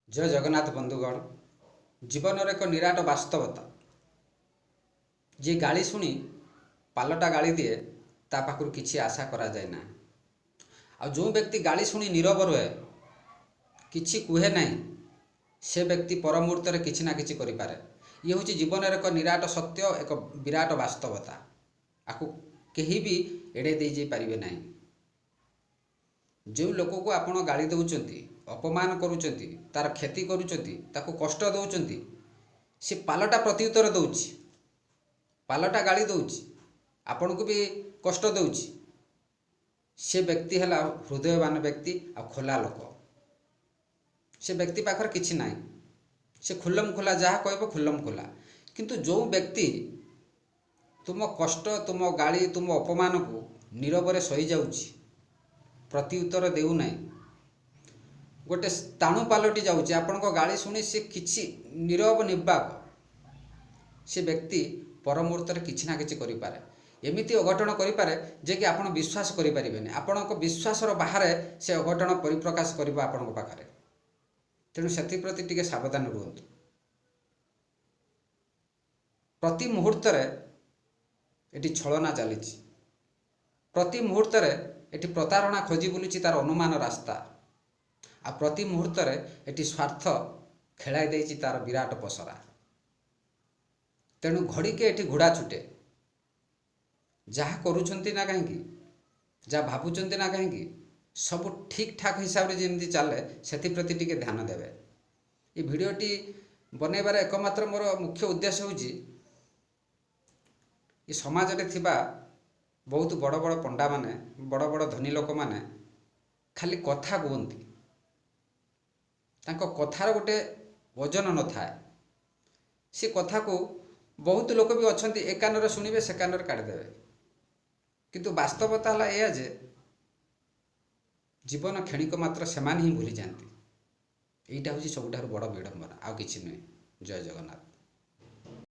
जय जगन्नाथ बंधुगण। जीवन एक निराट वास्तवता जी गाली शुणी पालटा गाली दिए ता पाखु किसी आशा करा जाए ना। आ जो व्यक्ति गाली शुणी नीरव रुहे किछि कुहे नहीं से व्यक्ति पर मुहूर्त में किछि ना किछि करिपारे। ये हूँ जीवन एक निराट सत्य, एक विराट वास्तवता। आपको कहीं भी एड़े दे जाई पारिबे नहीं। जो लोक को आपण गाली दौरान अपमान करुँच तार क्षति करुँच कष्ट दौरान सी पालटा प्रत्युत्तर दौच, पालटा गाली दौच, आपण को भी कष्ट दौच। से व्यक्ति है हृदयवान व्यक्ति आ खोला लोक। से व्यक्ति पाखर किछि नाही, से खुल्लम खुला जहाँ कहब खुल्लम खुला। किंतु जो व्यक्ति तुम कष्ट, तुम गाली, तुम अपमान को नीरव सही जाउछि, प्रत्युत्तर देउ नाही, गोटे ताणु पालटि जाउछि, आपण को गाली शुणी से किछि नीरव निर्वाक, से व्यक्ति पर मुहूर्त में किछि ना किछि करिपारे। एमिति अघटन करिपारे जे कि आपण विश्वास करि परिबेनी। आपणक विश्वासर बाहर से अघटन परिप्रकाश करिबा आपणक पाखरे। तेणु सेथि प्रति टिके सावधान रुहतु। प्रति मुहूर्त एटी छलना चलीछि, प्रति मुहूर्त एटी प्रतारणा खोजी बुलुछि तार अनुमान रास्ता। आ प्रति मुहूर्त एटी स्वार्थ खेलाई देइछि तार विराट पसरा। तेणु घड़ीके एटी घोड़ा छुटे, जहाँ करुछंती ना कहीं, जहाँ भावुचंती ना कहीं, सब ठीक ठाक हिसाब से जमी चले से प्रति टिके ध्यान देवे। ये भिडियोटी बनैबार एकमात्र मोर मुख्य उद्देश्य होची ये समाज रे थिबा बहुत बड़ बड़ पंडा माने, बड़ बड़ धनी लोक माने खाली कथा कहती, तांको कथार गोटे वजन न थाए। से कथा को बहुत लोक भी अच्छा ए कान शुणिबे से कान काटिदेवे। किंतु वास्तवता है यह जे जीवन क्षणिक मात्र सेमान ही भूली जाती। यहीटा हूँ सबुठार बड़ विडंबना, आउ किछि नुहे। जय जगन्नाथ।